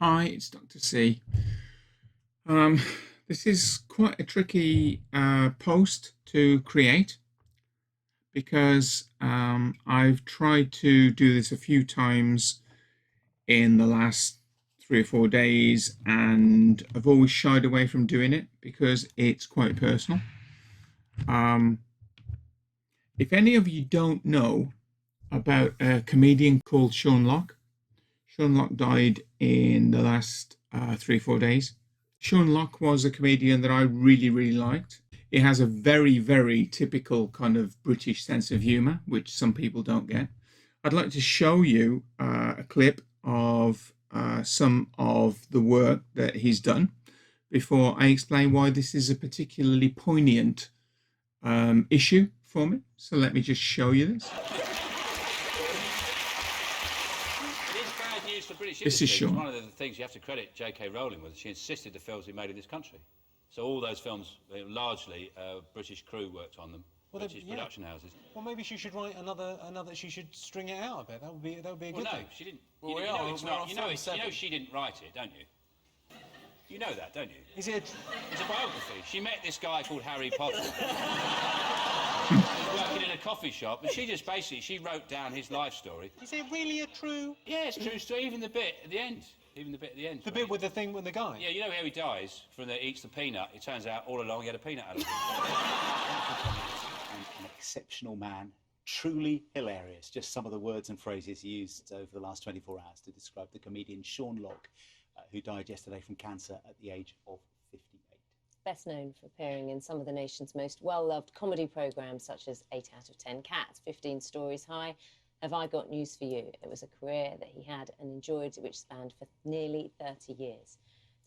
Hi, it's Dr. C. This is quite a tricky post to create because I've tried to do this a few times in the last 3 or 4 days, and I've always shied away from doing it because it's quite personal. If any of you don't know about a comedian called Sean Locke died in the last 3 or 4 days. Sean Locke was a comedian that I really, really liked. He has a very, very typical kind of British sense of humour, which some people don't get. I'd like to show you a clip of some of the work that he's done before I explain why this is a particularly poignant issue for me. So let me just show you this. For British This industry, is Sean. one of the things you have to credit J.K. Rowling with. She insisted the films be made in this country. So all those films, largely British crew worked on them, British production houses. Well, maybe she should write another. She should string it out a bit. That would be a good thing. No, she didn't. Well, You know she didn't write it, don't you? You know that, don't you? Is it? It's a biography. She met this guy called Harry Potter. He was working in a coffee shop, and she just basically wrote down his life story. Is it really a true? Yeah, it's true story. Even the bit at the end. The bit with the thing with the guy. Yeah, you know how he dies from the eats the peanut. It turns out all along he had a peanut allergy. An exceptional man, truly hilarious. Just some of the words and phrases used over the last 24 hours to describe the comedian Sean Locke, who died yesterday from cancer at the age of 58. Best known for appearing in some of the nation's most well-loved comedy programmes, such as 8 out of 10 Cats, 15 Stories High, Have I Got News for You? It was a career that he had and enjoyed, which spanned for nearly 30 years.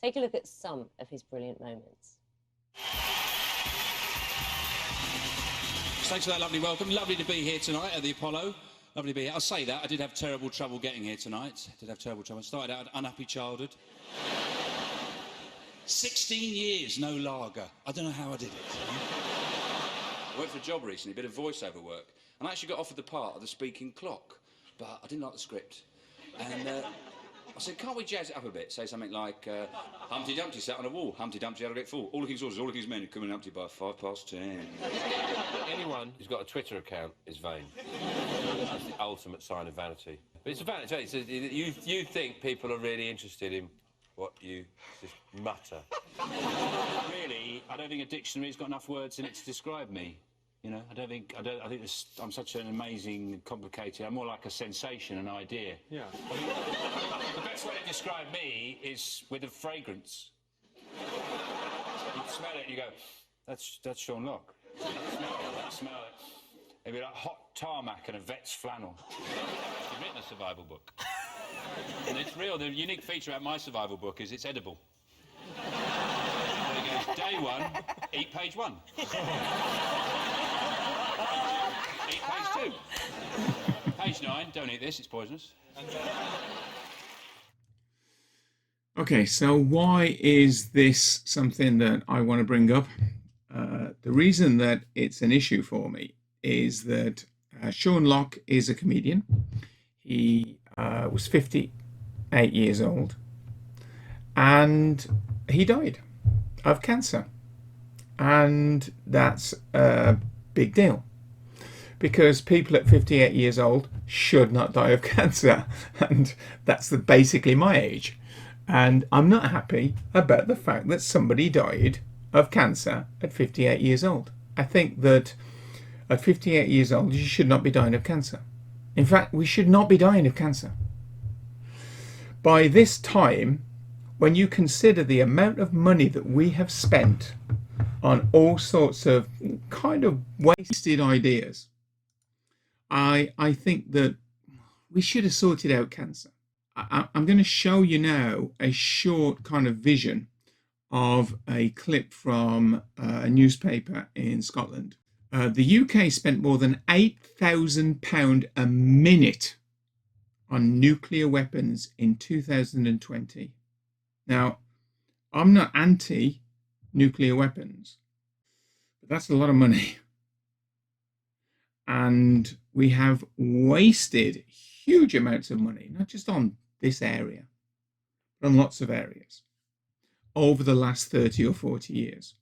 Take a look at some of his brilliant moments. Thanks for that lovely welcome. Lovely to be here tonight at the Apollo. Lovely to be here. I'll say that. I did have terrible trouble getting here tonight. I started out an unhappy childhood. 16 years, no lager. I don't know how I did it. I went for a job recently, a bit of voiceover work, and I actually got offered the part of the speaking clock, but I didn't like the script. And I said, can't we jazz it up a bit? Say something like, Humpty Dumpty sat on a wall, Humpty Dumpty had a bit full. All the king's orders, all the king's men, coming Humpty by 10:05. Anyone who's got a Twitter account is vain. That's the ultimate sign of vanity. But it's a vanity. It's you think people are really interested in what you just mutter. Really, I don't think a dictionary's got enough words in it to describe me. You know, I think I'm such an amazing, complicated. I'm more like a sensation, an idea. Yeah. The best way to describe me is with a fragrance. You smell it and you go, that's Sean Locke. Smell it. It'd be like hot tarmac and a vet's flannel. I've written a survival book. And it's real. The unique feature about my survival book is it's edible. There you go. Day one, eat page 1. Eat page 2. Page 9, don't eat this, it's poisonous. Okay, so why is this something that I want to bring up? The reason that it's an issue for me is that Sean Locke is a comedian. He was 58 years old and he died of cancer. And that's a big deal because people at 58 years old should not die of cancer. And that's basically my age. And I'm not happy about the fact that somebody died of cancer at 58 years old. I think that at 58 years old, you should not be dying of cancer. In fact, we should not be dying of cancer. By this time, when you consider the amount of money that we have spent on all sorts of kind of wasted ideas, I think that we should have sorted out cancer. I'm going to show you now a short kind of vision of a clip from a newspaper in Scotland. The UK spent more than £8,000 a minute on nuclear weapons in 2020. Now, I'm not anti-nuclear weapons, but that's a lot of money. And we have wasted huge amounts of money, not just on this area, from lots of areas over the last 30 or 40 years.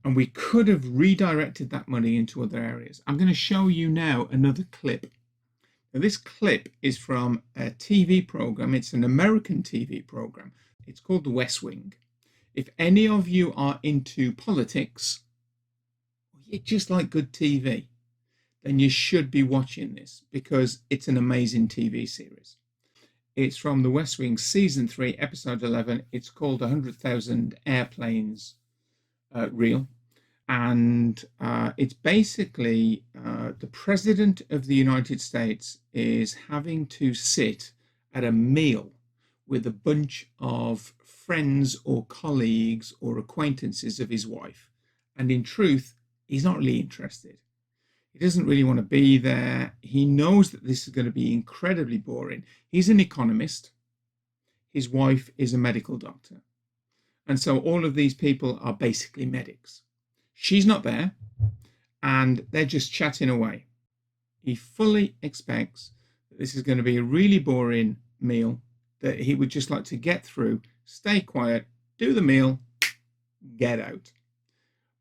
And we could have redirected that money into other areas. I'm going to show you now another clip. Now, this clip is from a TV program. It's an American TV program. It's called The West Wing. If any of you are into politics, you just like good TV, then you should be watching this because it's an amazing TV series. It's from The West Wing, season 3, episode 11. It's called 100,000 Airplanes Real. And it's basically the President of the United States is having to sit at a meal with a bunch of friends or colleagues or acquaintances of his wife. And in truth, he's not really interested. He doesn't really want to be there. He knows that this is going to be incredibly boring. He's an economist. His wife is a medical doctor. And so all of these people are basically medics. She's not there, and they're just chatting away. He fully expects that this is going to be a really boring meal, that he would just like to get through, stay quiet, do the meal, get out.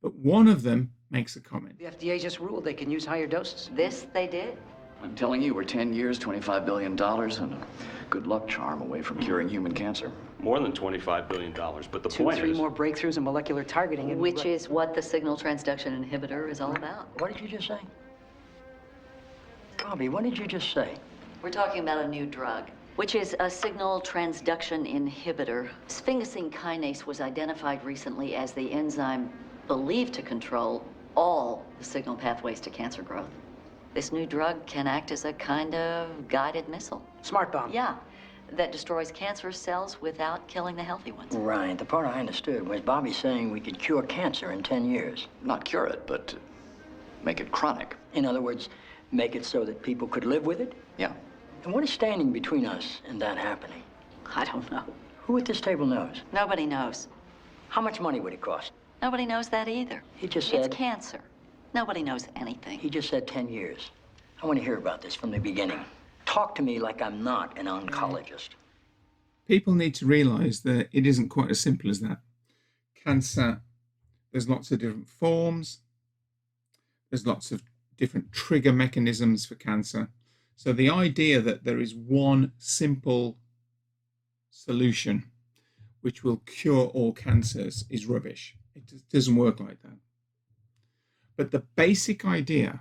But one of them makes a comment. The FDA just ruled they can use higher doses. This they did? I'm telling you, we're 10 years, $25 billion, and a good luck charm away from curing human cancer. More than $25 billion, but the Two, point three is... more breakthroughs in molecular targeting. And Which is what the signal transduction inhibitor is all about. What did you just say? Bobby, what did you just say? We're talking about a new drug, which is a signal transduction inhibitor. Sphingosine kinase was identified recently as the enzyme believed to control all the signal pathways to cancer growth. This new drug can act as a kind of guided missile. Smart bomb. Yeah, that destroys cancerous cells without killing the healthy ones. Right. The part I understood was Bobby saying we could cure cancer in 10 years. Not cure it, but make it chronic. In other words, make it so that people could live with it? Yeah. And what is standing between us and that happening? I don't know. Who at this table knows? Nobody knows. How much money would it cost? Nobody knows that either. He just said... It's cancer. Nobody knows anything. He just said 10 years. I want to hear about this from the beginning. Talk to me like I'm not an oncologist. People need to realize that it isn't quite as simple as that. Cancer, there's lots of different forms. There's lots of different trigger mechanisms for cancer. So the idea that there is one simple solution which will cure all cancers is rubbish. It doesn't work like that. But the basic idea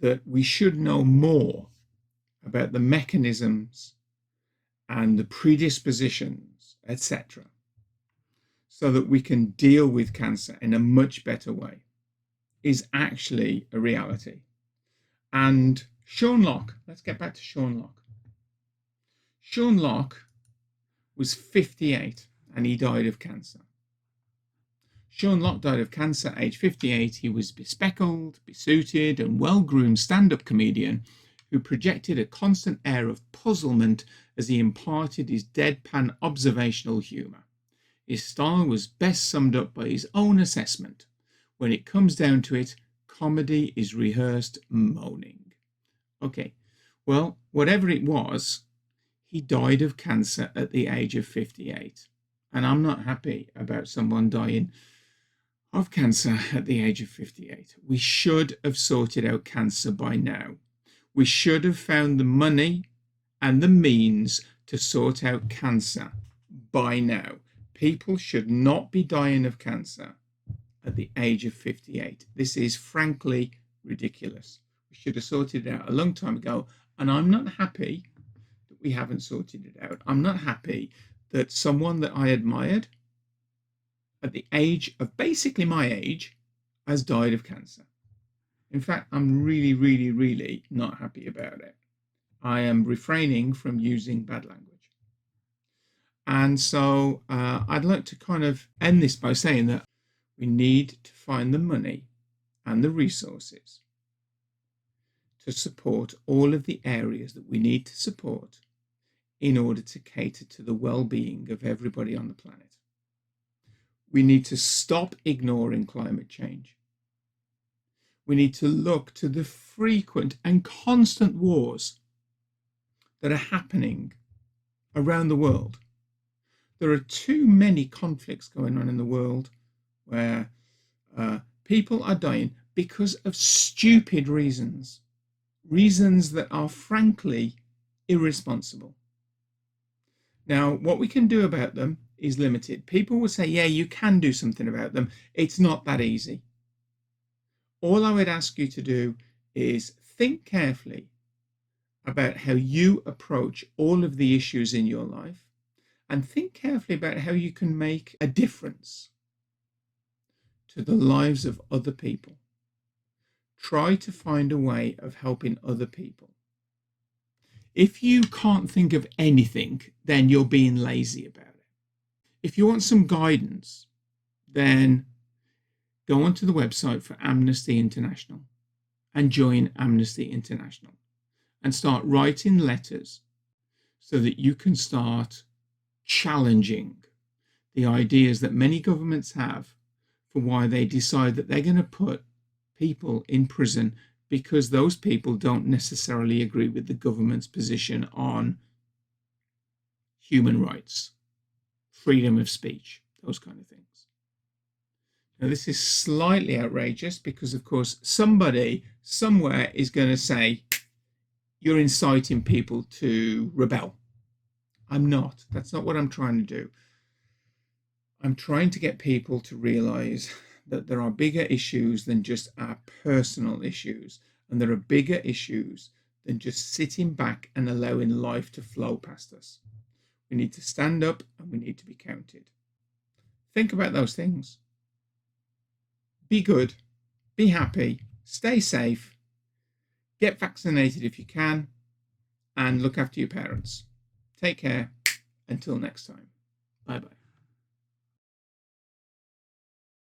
that we should know more about the mechanisms and the predispositions, etc., so that we can deal with cancer in a much better way is actually a reality. And Sean Locke, let's get back to Sean Locke. Sean Locke was 58 and he died of cancer. Sean Locke died of cancer at age 58. He was bespectacled, besuited, and well-groomed stand-up comedian who projected a constant air of puzzlement as he imparted his deadpan observational humour. His style was best summed up by his own assessment. When it comes down to it, comedy is rehearsed moaning. Okay, well, whatever it was, he died of cancer at the age of 58. And I'm not happy about someone dying of cancer at the age of 58. We should have sorted out cancer by now. We should have found the money and the means to sort out cancer by now. People should not be dying of cancer at the age of 58. This is frankly ridiculous. We should have sorted it out a long time ago. And I'm not happy that we haven't sorted it out. I'm not happy that someone that I admired at the age of basically my age has died of cancer. In fact, I'm really, really, really not happy about it. I am refraining from using bad language. And so I'd like to kind of end this by saying that we need to find the money and the resources to support all of the areas that we need to support in order to cater to the well-being of everybody on the planet. We need to stop ignoring climate change. We need to look to the frequent and constant wars that are happening around the world. There are too many conflicts going on in the world where people are dying because of stupid reasons, reasons that are frankly irresponsible. Now, what we can do about them is limited. People will say, yeah, you can do something about them. It's not that easy. All I would ask you to do is think carefully about how you approach all of the issues in your life, and think carefully about how you can make a difference to the lives of other people. Try to find a way of helping other people. If you can't think of anything, then you're being lazy about it. If you want some guidance, then go onto the website for Amnesty International and join Amnesty International and start writing letters so that you can start challenging the ideas that many governments have for why they decide that they're going to put people in prison because those people don't necessarily agree with the government's position on human rights, freedom of speech, those kind of things. Now, this is slightly outrageous because, of course, somebody somewhere is going to say, you're inciting people to rebel. I'm not. That's not what I'm trying to do. I'm trying to get people to realize that there are bigger issues than just our personal issues, and there are bigger issues than just sitting back and allowing life to flow past us. We need to stand up and we need to be counted. Think about those things. Be good, be happy, stay safe, get vaccinated if you can, and look after your parents. Take care. Until next time. Bye-bye.